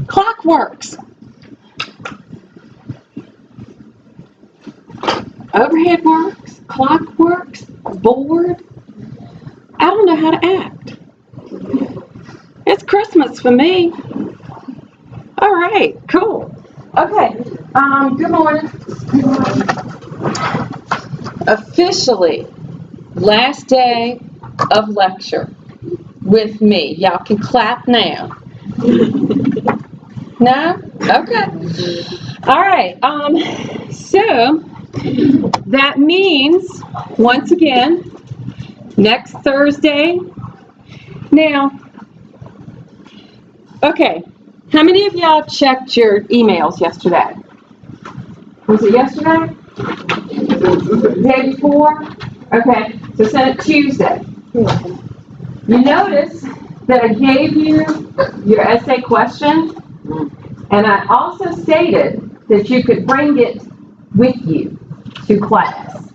Clock works. Overhead works, clock works, board. I don't know how to act. It's Christmas for me. All right, cool. Okay, good morning. Officially, last day of lecture with me. Y'all can clap now. No? Okay. All right, so that means, once again, next Thursday. Now, okay, how many of y'all checked your emails yesterday? Was it yesterday? The day before? Okay, so send it Tuesday. You notice that I gave you your essay question, and I also stated that you could bring it with you to class.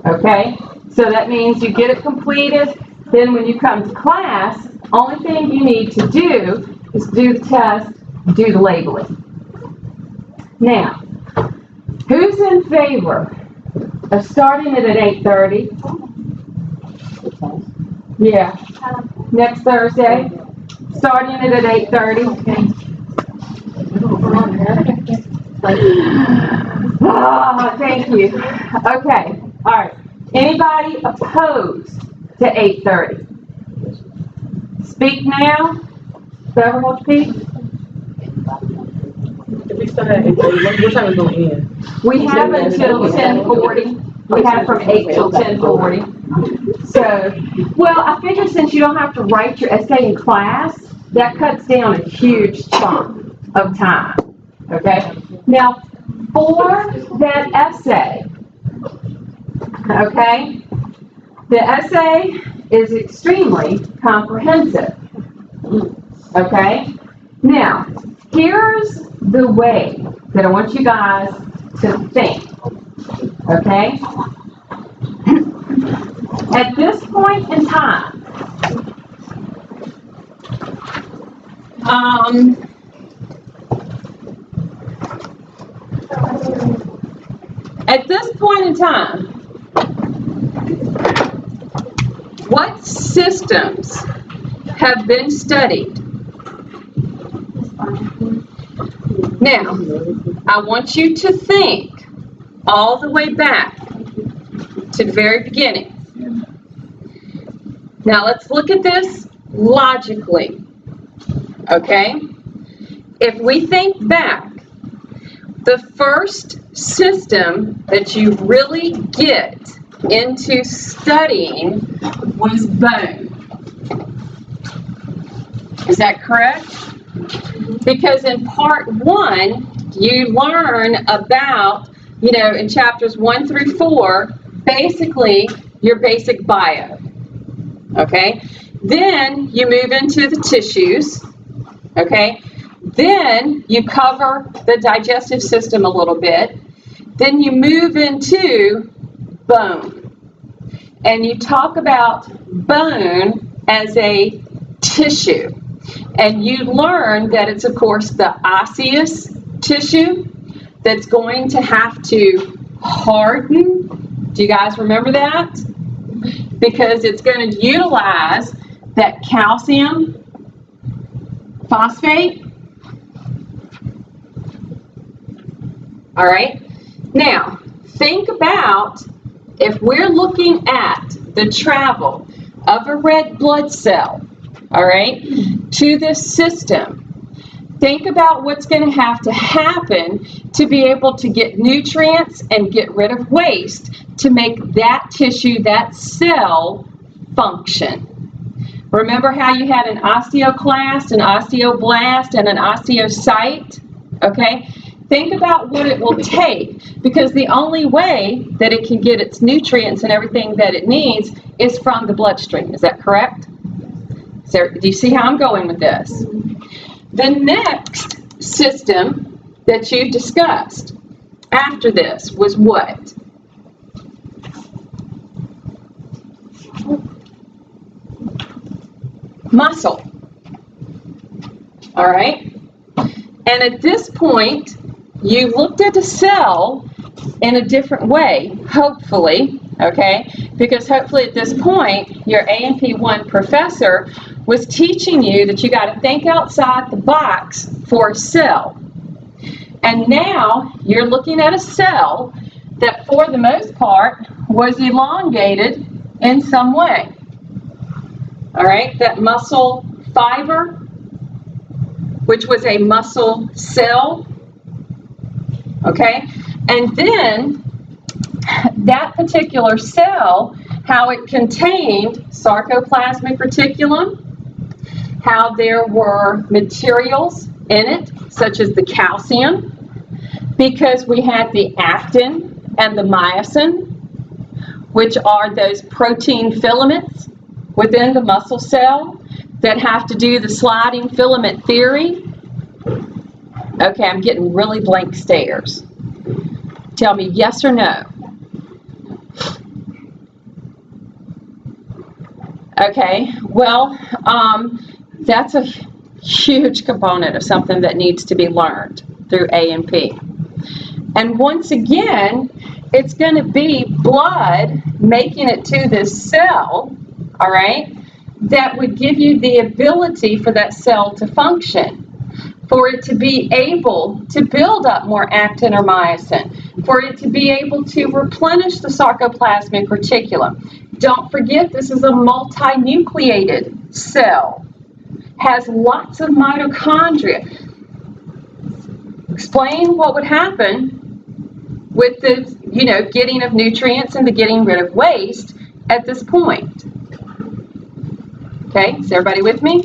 Okay? So that means you get it completed, then when you come to class, only thing you need to do is do the test, do the labeling. Now, who's in favor of starting it at 8:30? Yeah. Next Thursday, starting it at 8:30. Oh, thank you. Okay, all right. Anybody opposed to 8:30? Speak now. Whoever wants to speak. If we start at 8:30, what time is it going to end? We have until 10:40. We have from 8 till 10:40. So, well, I figure since you don't have to write your essay in class, that cuts down a huge chunk of time. Okay? Now, for that essay, okay, the essay is extremely comprehensive. Okay? Now, here's the way that I want you guys to think. Okay? At this point in time, what systems have been studied? Now, I want you to think all the way back to the very beginning. Now, let's look at this logically, okay? If we think back, the first system that you really get into studying was bone. Is that correct? Because in part 1, you learn about, in chapters 1 through 4, basically your basic bio. Okay? Then you move into the tissues. Okay? Then you cover the digestive system a little bit. Then you move into bone. And you talk about bone as a tissue. And you learn that it's, of course, the osseous tissue that's going to have to harden. Do you guys remember that? Because it's going to utilize that calcium phosphate. All right. Now, think about if we're looking at the travel of a red blood cell, all right, to this system. Think about what's going to have to happen to be able to get nutrients and get rid of waste to make that tissue, that cell, function. Remember how you had an osteoclast, an osteoblast, and an osteocyte? Okay? Think about what it will take, because the only way that it can get its nutrients and everything that it needs is from the bloodstream. Is that correct? So, do you see how I'm going with this? The next system that you discussed after this was what? Muscle. All right? And at this point, you looked at a cell in a different way, hopefully, okay? Because hopefully at this point, your A&P 1 professor was teaching you that you got to think outside the box for a cell. And now you're looking at a cell that for the most part was elongated in some way. All right, that muscle fiber, which was a muscle cell, okay? And then that particular cell, how it contained sarcoplasmic reticulum, how there were materials in it, such as the calcium, because we had the actin and the myosin, which are those protein filaments within the muscle cell that have to do the sliding filament theory. Okay, I'm getting really blank stares. Tell me yes or no. Okay, well, that's a huge component of something that needs to be learned through A&P. And once again, it's going to be blood making it to this cell, all right, that would give you the ability for that cell to function, for it to be able to build up more actin or myosin, for it to be able to replenish the sarcoplasmic reticulum. Don't forget, this is a multinucleated cell, has lots of mitochondria. Explain what would happen with the, getting of nutrients and the getting rid of waste at this point. Okay, is everybody with me?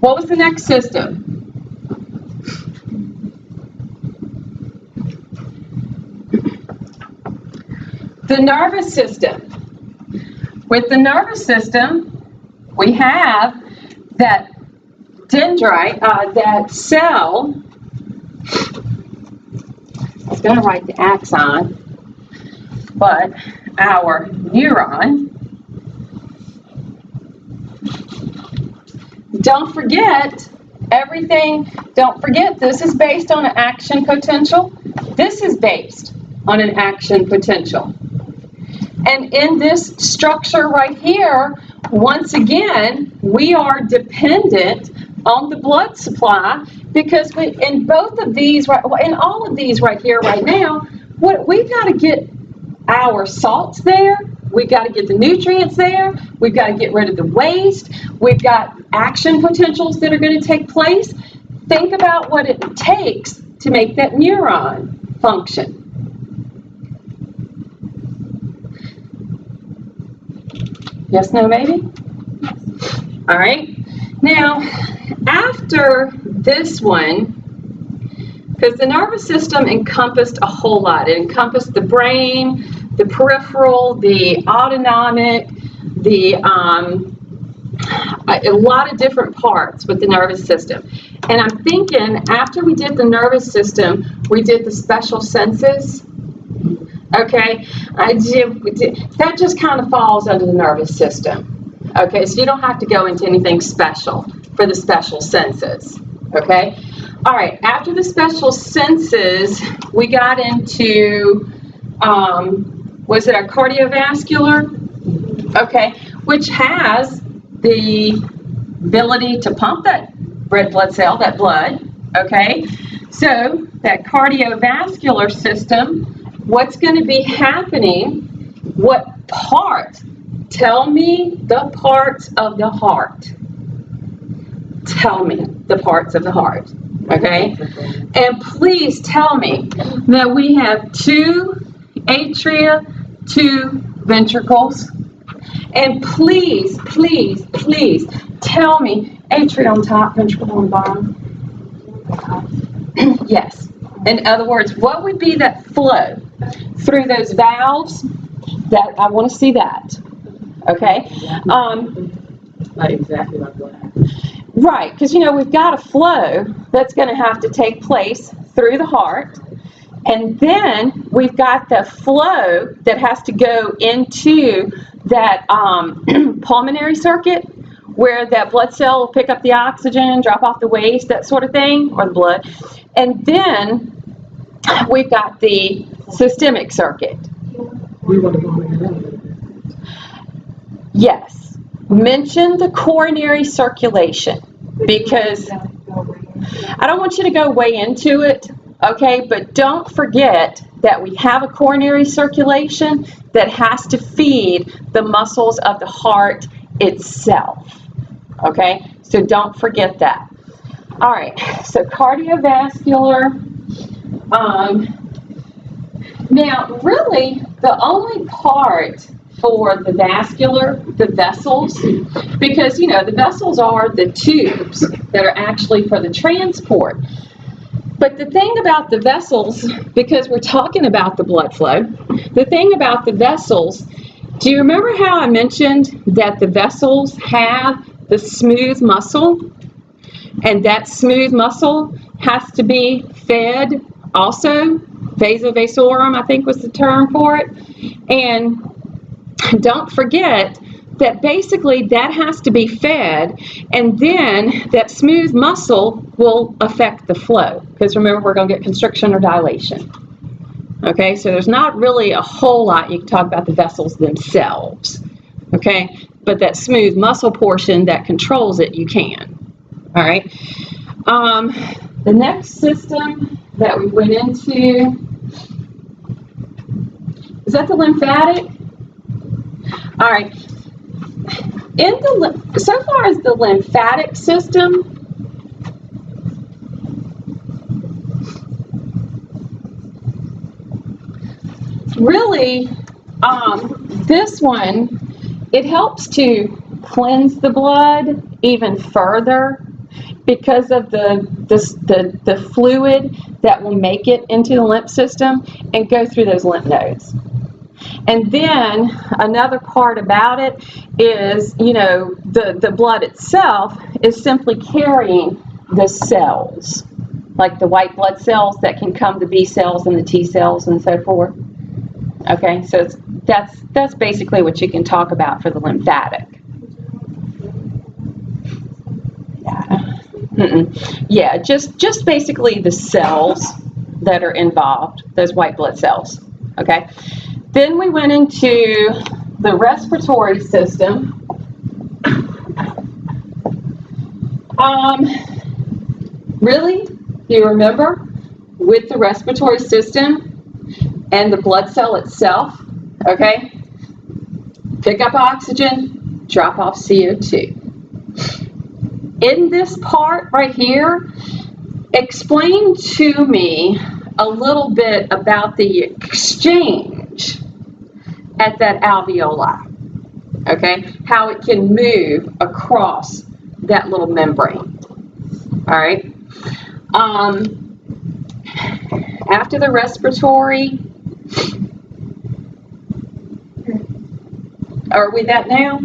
What was the next system? The nervous system. With the nervous system, we have that dendrite, that cell. I was going to write the axon, but our neuron. Don't forget this is based on an action potential. This is based on an action potential. And in this structure right here, once again, we are dependent on the blood supply, because in both of these, in all of these right here, right now, we've got to get our salts there. We've got to get the nutrients there. We've got to get rid of the waste. We've got action potentials that are going to take place. Think about what it takes to make that neuron function. Yes, no, maybe? All right. Now, after this one, because the nervous system encompassed a whole lot. It encompassed the brain, the peripheral, the autonomic, a lot of different parts with the nervous system. And I'm thinking after we did the nervous system, we did the special senses. Okay, that just kind of falls under the nervous system. Okay, so you don't have to go into anything special for the special senses. Okay, all right, after the special senses, we got into, was it our cardiovascular? Okay, which has the ability to pump that red blood cell, that blood. Okay, so that cardiovascular system, what's going to be happening? What part? Tell me the parts of the heart. Tell me the parts of the heart. Okay? And please tell me that we have 2 atria, 2 ventricles. And please, please, please tell me atria on top, ventricle on bottom. Yes. In other words, what would be that flow through those valves? That I want to see that. Okay. Like exactly like what happened. Right, because you know we've got a flow that's going to have to take place through the heart, and then we've got the flow that has to go into that pulmonary circuit, where that blood cell will pick up the oxygen, drop off the waste, that sort of thing, or the blood, and then we've got the systemic circuit. We want to go into that a little bit. Yes. Mention the coronary circulation, because I don't want you to go way into it, okay, but don't forget that we have a coronary circulation that has to feed the muscles of the heart itself, okay, so don't forget that. All right, so cardiovascular, now really the only part for the vascular, the vessels, because you know the vessels are the tubes that are actually for the transport. But the thing about the vessels, because we're talking about the blood flow, the thing about the vessels, do you remember how I mentioned that the vessels have the smooth muscle? And that smooth muscle has to be fed also, vasa vasorum, I think was the term for it. And don't forget that basically that has to be fed, and then that smooth muscle will affect the flow, because remember we're going to get constriction or dilation. Okay, so there's not really a whole lot you can talk about the vessels themselves, okay, but that smooth muscle portion that controls it, you can. All right, the next system that we went into, is that the lymphatic? All right, so far as the lymphatic system, really, this one, it helps to cleanse the blood even further because of the fluid that will make it into the lymph system and go through those lymph nodes. And then another part about it is, you know, the blood itself is simply carrying the cells, like the white blood cells that can come to B cells and the T cells and so forth. Okay, so that's basically what you can talk about for the lymphatic. Yeah, just basically the cells that are involved, those white blood cells. Okay. Then we went into the respiratory system. Really, you remember, with the respiratory system and the blood cell itself, okay, pick up oxygen, drop off CO2. In this part right here, explain to me a little bit about the exchange at that alveoli, okay? How it can move across that little membrane, all right? After the respiratory, are we that now?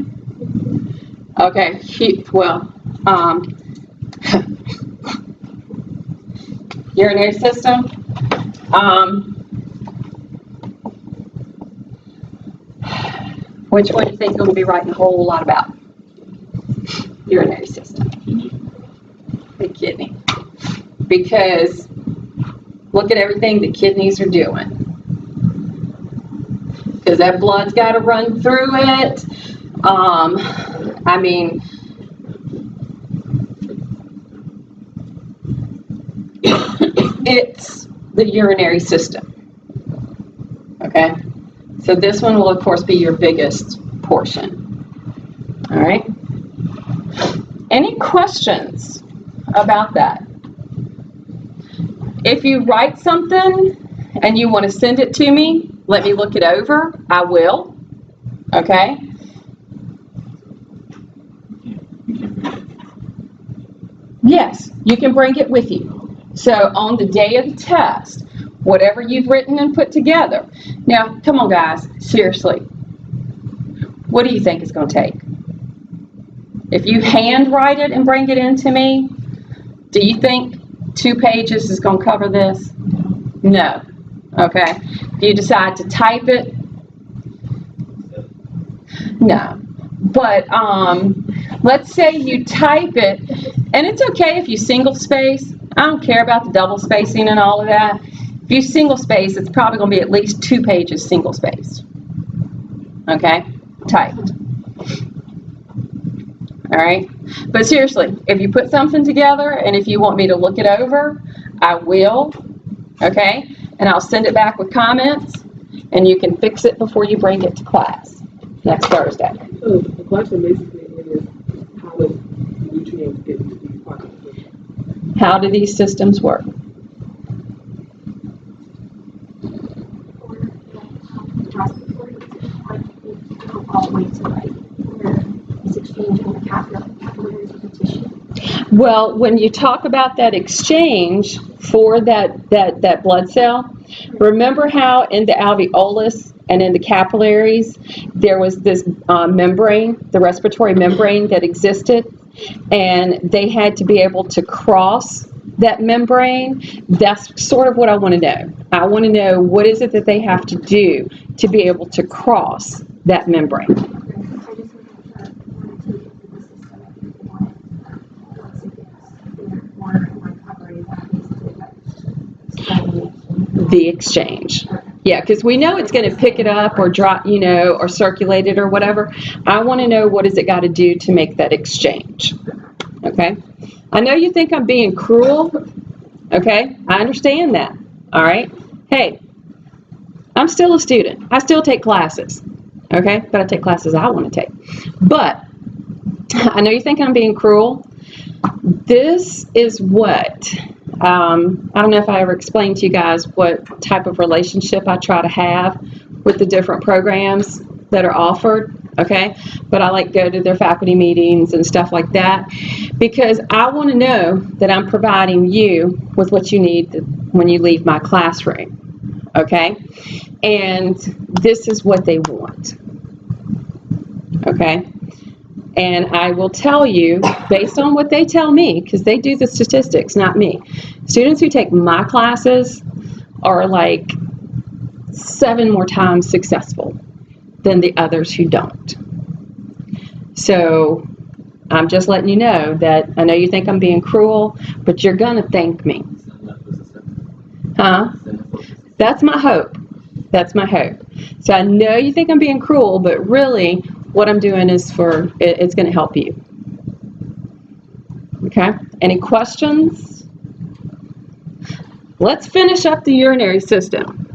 Okay, well, urinary system. Which one do you think you're going to be writing a whole lot about? Urinary system. The kidney. Because look at everything the kidneys are doing. Because that blood's got to run through it. I mean, it's the urinary system. Okay? So this one will, of course, be your biggest portion. All right? Any questions about that? If you write something and you want to send it to me, let me look it over. I will. Okay? Yes, you can bring it with you. So on the day of the test, whatever you've written and put together. Now, come on guys, seriously. What do you think it's going to take? If you handwrite it and bring it in to me, do you think 2 pages is going to cover this? No. Okay. If you decide to type it, no. But let's say you type it, and it's okay if you single space. I don't care about the double spacing and all of that. If you single space, it's probably going to be at least 2 pages single spaced. Okay? Typed. All right? But seriously, if you put something together and if you want me to look it over, I will. Okay? And I'll send it back with comments, and you can fix it before you bring it to class next Thursday. So the question basically is, how does nutrients get into these parts of the system? How do these systems work? All the way to like where it's exchanging the capillaries with the tissue. Well, when you talk about that exchange for that blood cell, remember how in the alveolus and in the capillaries there was this membrane, the respiratory membrane that existed, and they had to be able to cross that membrane? That's sort of what I want to know. I want to know what is it that they have to do to be able to cross that membrane. I just wanted to once it gets more recovery, that basically The exchange. Yeah, because we know it's going to pick it up or drop, or circulate it or whatever. I want to know what has it got to do to make that exchange. Okay? I know you think I'm being cruel. Okay? I understand that. All right? Hey, I'm still a student. I still take classes. Okay? But I take classes I want to take. But I know you think I'm being cruel. This is what, I don't know if I ever explained to you guys what type of relationship I try to have with the different programs that are offered, okay? But I like go to their faculty meetings and stuff like that because I want to know that I'm providing you with what you need when you leave my classroom, okay? And this is what they want, okay? And I will tell you, based on what they tell me, because they do the statistics, not me. Students who take my classes are like 7 more times successful than the others who don't. So I'm just letting you know that I know you think I'm being cruel, but you're going to thank me. Huh? That's my hope. That's my hope. So I know you think I'm being cruel, but really what I'm doing is it's going to help you. Okay? Any questions? Let's finish up the urinary system.